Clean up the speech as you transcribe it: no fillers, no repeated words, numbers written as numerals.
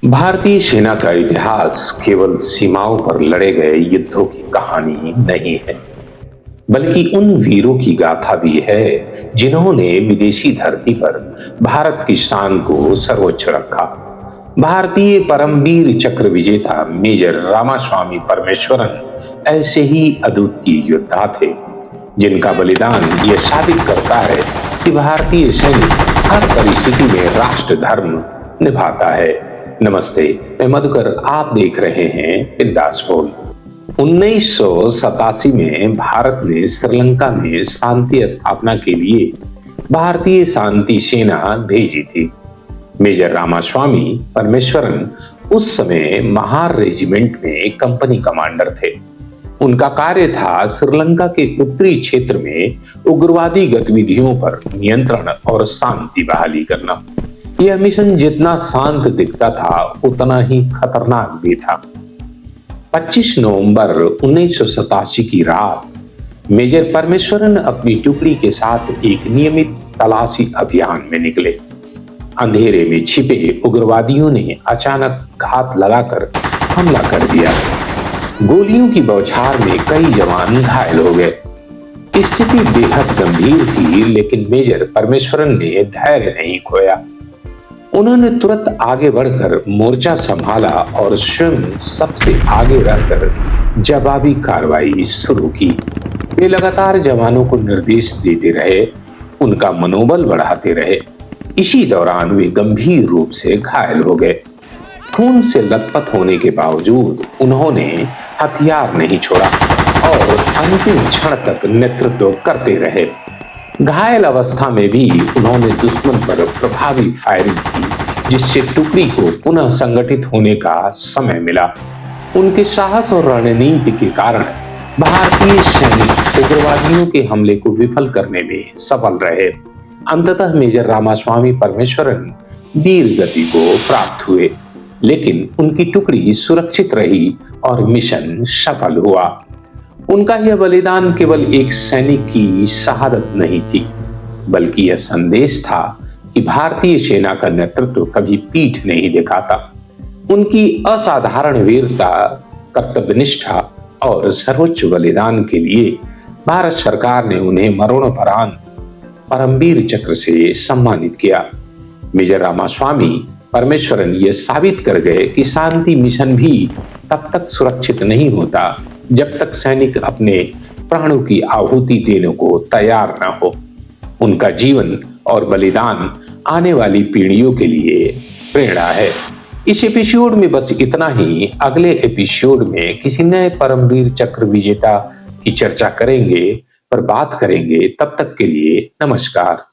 भारतीय सेना का इतिहास केवल सीमाओं पर लड़े गए युद्धों की कहानी नहीं है, बल्कि उन वीरों की गाथा भी है जिन्होंने विदेशी धरती पर भारत की शान को सर्वोच्च रखा। भारतीय परमवीर चक्र विजेता मेजर रामास्वामी परमेश्वरन ऐसे ही अद्वितीय योद्धा थे, जिनका बलिदान यह साबित करता है कि भारतीय सैनिक हर परिस्थिति में राष्ट्र धर्म निभाता है। नमस्ते, मैं मधुकर, आप देख रहे हैं बिंदास बोल। 1987 में भारत ने श्रीलंका में शांति स्थापना के लिए भारतीय शांति सेना भेजी थी। मेजर रामास्वामी परमेश्वरन उस समय महार रेजिमेंट में कंपनी कमांडर थे। उनका कार्य था श्रीलंका के उत्तरी क्षेत्र में उग्रवादी गतिविधियों पर नियंत्रण और शांति बहाली करना। यह मिशन जितना शांत दिखता था उतना ही खतरनाक भी था। 25 नवंबर 1987 की रात मेजर परमेश्वरन अपनी टुकड़ी के साथ एक नियमित तलाशी अभियान में निकले। अंधेरे में छिपे उग्रवादियों ने अचानक घात लगाकर हमला कर दिया। गोलियों की बौछार में कई जवान घायल हो गए। स्थिति बेहद गंभीर थी, लेकिन मेजर परमेश्वरन ने धैर्य नहीं खोया। उन्होंने तुरंत आगे बढ़कर मोर्चा संभाला और स्वयं सबसे आगे रहकर जवाबी कार्रवाई शुरू की। वे लगातार जवानों को निर्देश देते रहे, उनका मनोबल बढ़ाते रहे। इसी दौरान वे गंभीर रूप से घायल हो गए। खून से लथपथ होने के बावजूद उन्होंने हथियार नहीं छोड़ा और अंतिम क्षण तक नेतृत्व करते रहे। घायल अवस्था में भी उन्होंने दुश्मन पर प्रभावी फायरिंग की, जिससे टुकड़ी को पुनः संगठित होने का समय मिला। उनके साहस और रणनीति के कारण भारतीय सैनिक उग्रवादियों के हमले को विफल करने में सफल रहे। अंततः मेजर रामास्वामी परमेश्वरन वीर गति को प्राप्त हुए, लेकिन उनकी टुकड़ी सुरक्षित रही और मिशन सफल हुआ। उनका यह बलिदान केवल एक सैनिक की शहादत नहीं थी, बल्कि यह संदेश था कि भारतीय सेना का नेतृत्व कभी पीठ नहीं दिखाता। उनकी असाधारण वीरता, कर्तव्यनिष्ठा और सर्वोच्च बलिदान के लिए भारत सरकार ने उन्हें मरणोपरांत परमवीर चक्र से सम्मानित किया। मेजर रामास्वामी परमेश्वरन ये साबित कर गए कि शांति मिशन भी तब तक सुरक्षित नहीं होता जब तक सैनिक अपने प्राणों की आहुति देने को तैयार न हो। उनका जीवन और बलिदान आने वाली पीढ़ियों के लिए प्रेरणा है। इस एपिसोड में बस इतना ही। अगले एपिसोड में किसी नए परमवीर चक्र विजेता की चर्चा करेंगे, पर बात करेंगे। तब तक के लिए नमस्कार।